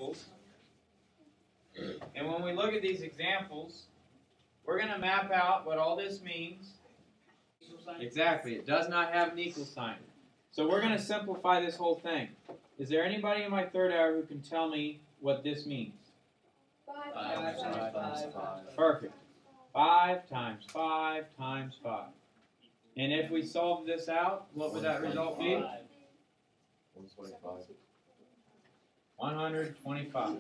examples. And when we look at these examples, we're going to map out what all this means. Exactly. It does not have an equal sign. So we're going to simplify this whole thing. Is there anybody in my third hour who can tell me what this means? 5 times 5. Perfect. 5 times 5 times 5. And if we solve this out, what would that result be? 125. 125.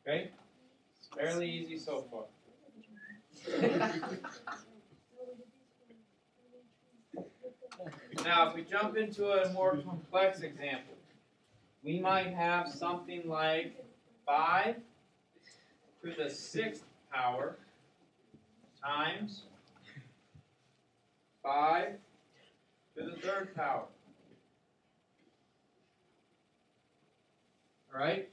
Okay? Fairly easy so far. Now, if we jump into a more complex example, we might have something like 5 to the 6th power times 5 to the 3rd power. All right?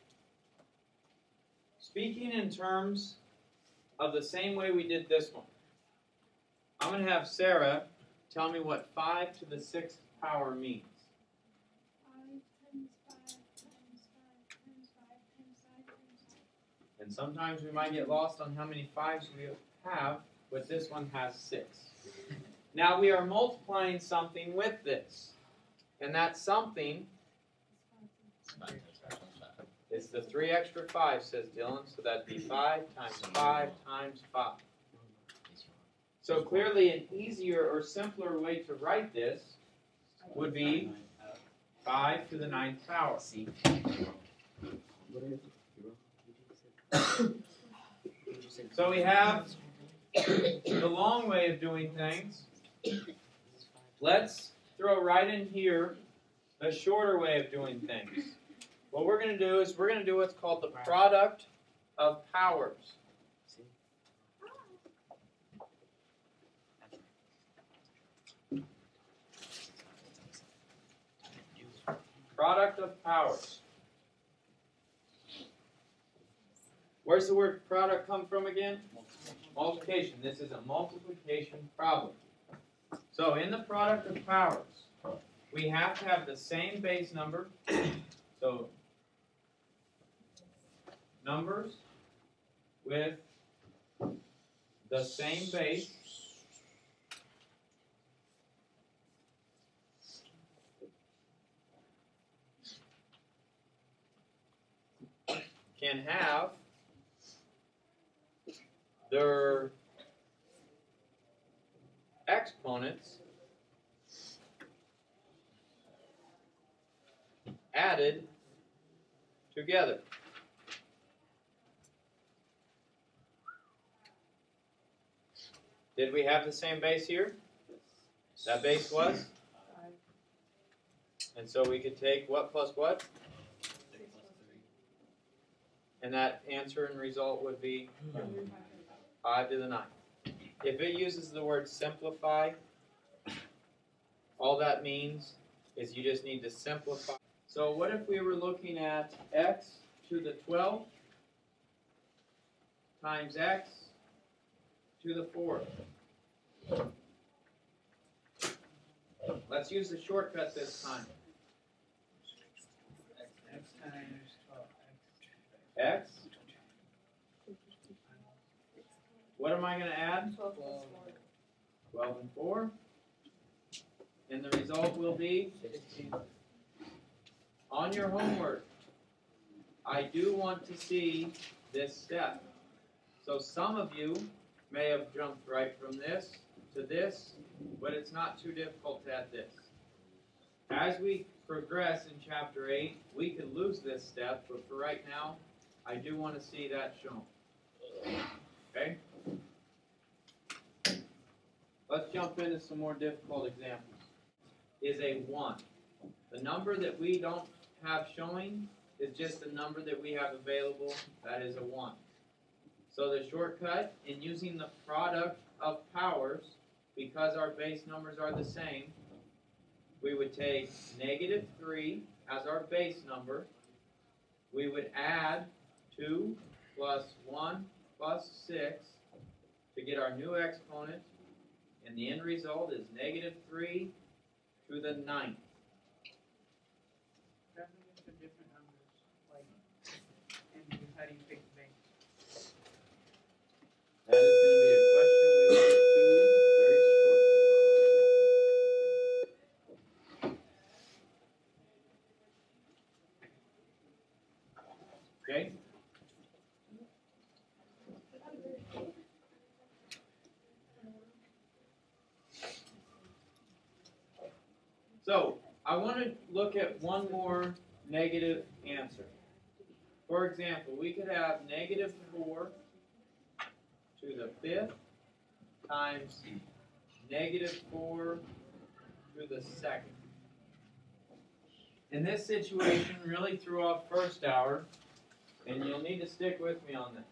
Speaking in terms of the same way we did this one, I'm going to have Sarah tell me what 5 to the 6th power means. 5 times 5 times 5 times 5 times 5 times 5. And sometimes we might get lost on how many 5s we have, but this one has 6. Now we are multiplying something with this. And that something is the 3 extra 5, says Dylan. So that'd be 5 times 5 times 5. So clearly an easier or simpler way to write this would be 5 to the 9th power. So we have the long way of doing things. Let's throw right in here a shorter way of doing things. What we're going to do is we're going to do what's called the product of powers. Product of powers. Where's the word product come from again? Multiplication. This is a multiplication problem. So in the product of powers, we have to have the same base number. So numbers with the same base can have their exponents added together. Did we have the same base here? That base was? 5. And so we could take what plus what? 6 plus 3. And that answer and result would be 5 to the 9th. If it uses the word simplify, all that means is you just need to simplify. So what if we were looking at x to the 12th times x to the 4th? Let's use the shortcut this time. X times 12. X. What am I going to add? 12 plus 4. 12 and 4. And the result will be 16. on your homework. I do want to see this step. So some of you may have jumped right from this to this, but it's not too difficult to add this. As we progress in chapter 8, we could lose this step, but for right now, I do want to see that shown. Okay? Let's jump into some more difficult examples. Is a 1. The number that we don't have showing is just the number that we have available. That is a 1. So the shortcut in using the product of powers, because our base numbers are the same, we would take negative 3 as our base number. We would add 2 plus 1 plus 6 to get our new exponent, and the end result is negative 3 to the 9th. Represent the different numbers, like, and how do you pick the base? That is going to be a question we will get to very shortly. Okay? So, I want to look at one more negative answer. For example, we could have negative 4 to the 5th times negative 4 to the 2nd. In this situation, really threw off first hour, and you'll need to stick with me on this.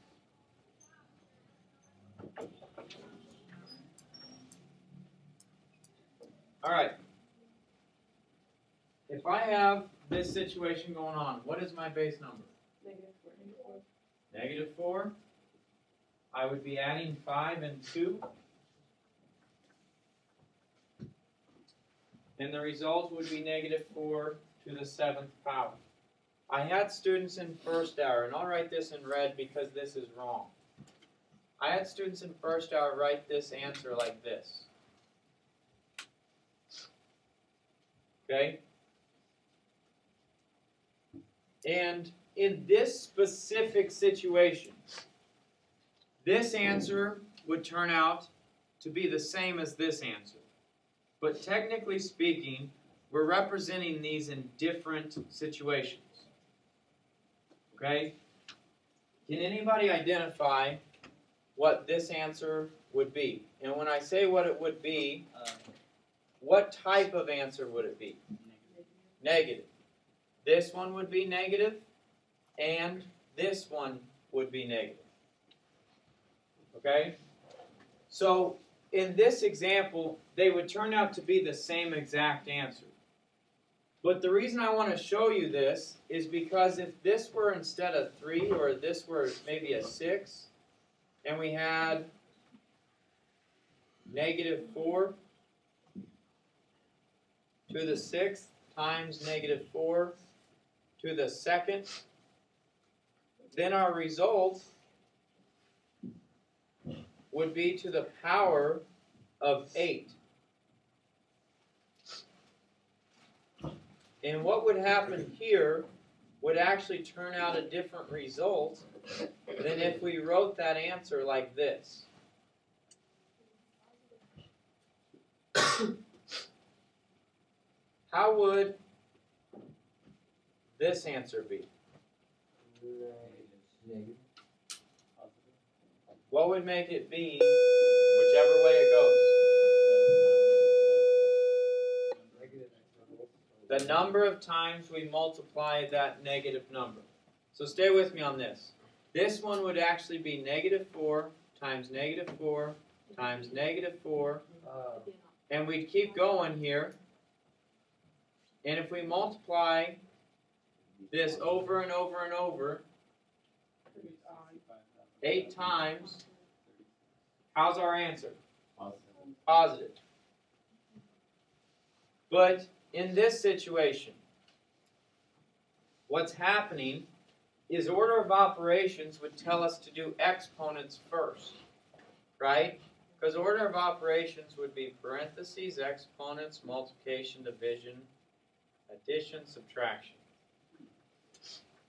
All right. If I have this situation going on, what is my base number? Negative 4. I would be adding 5 and 2. And the result would be negative 4 to the 7th power. I had students in first hour, and I'll write this in red because this is wrong. I had students in first hour write this answer like this. Okay? And in this specific situation, this answer would turn out to be the same as this answer. But technically speaking, we're representing these in different situations. Okay? Can anybody identify what this answer would be? And when I say what it would be, what type of answer would it be? Negative. This one would be negative, and this one would be negative. Okay? So, in this example, they would turn out to be the same exact answer. But the reason I want to show you this is because if this were instead of 3, or this were maybe a 6, and we had negative 4 to the 6th times negative 4 to the 2nd, then our result would be to the power of 8. And what would happen here would actually turn out a different result than if we wrote that answer like this. How would this answer be? What would make it be whichever way it goes? The number of times we multiply that negative number. So stay with me on this. This one would actually be negative 4 times negative 4 times negative 4. And we'd keep going here. And if we multiply this over and over and over 8 times, how's our answer? Positive. But in this situation, what's happening is order of operations would tell us to do exponents first, right? Because order of operations would be parentheses, exponents, multiplication, division, addition, subtraction.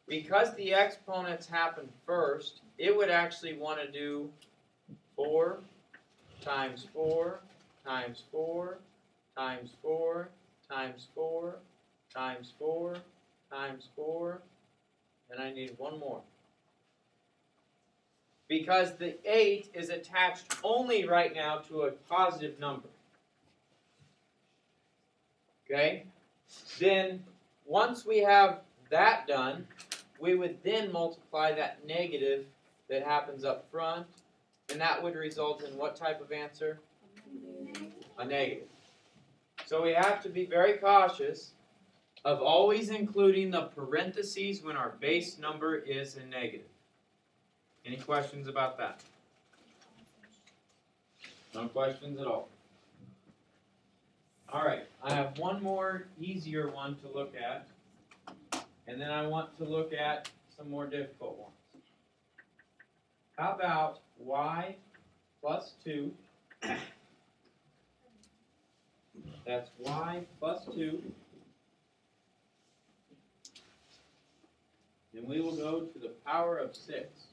Because the exponents happen first, it would actually want to do 4 times 4 times 4 times 4 times 4 times 4 times 4, and I need one more. Because the 8 is attached only right now to a positive number. Okay? Then, once we have that done, we would then multiply that negative that happens up front, and that would result in what type of answer? A negative. So we have to be very cautious of always including the parentheses when our base number is a negative. Any questions about that? No questions at all. All right, I have one more easier one to look at, and then I want to look at some more difficult ones. How about y plus 2? That's y plus 2. And we will go to the power of 6.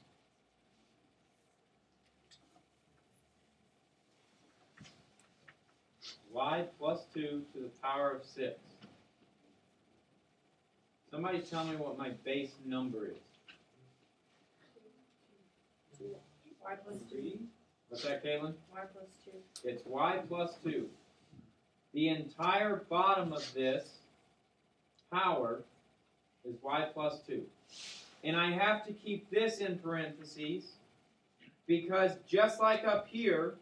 Y plus 2 to the power of 6. Somebody tell me what my base number is. Y plus 2. What's that, Caitlin? Y plus 2. It's y plus 2. The entire bottom of this power is y plus 2. And I have to keep this in parentheses because just like up here,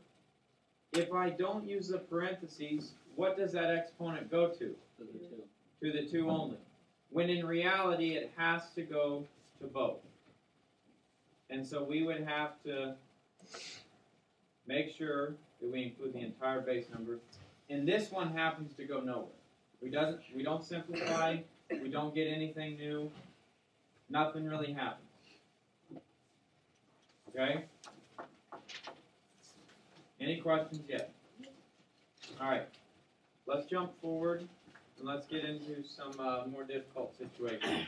if I don't use the parentheses, what does that exponent go to? To the 2. To the 2 only. When in reality, it has to go to both. And so we would have to make sure that we include the entire base number. And this one happens to go nowhere. We don't simplify, we don't get anything new, nothing really happens. Okay? Any questions yet? Alright, let's jump forward and let's get into some more difficult situations.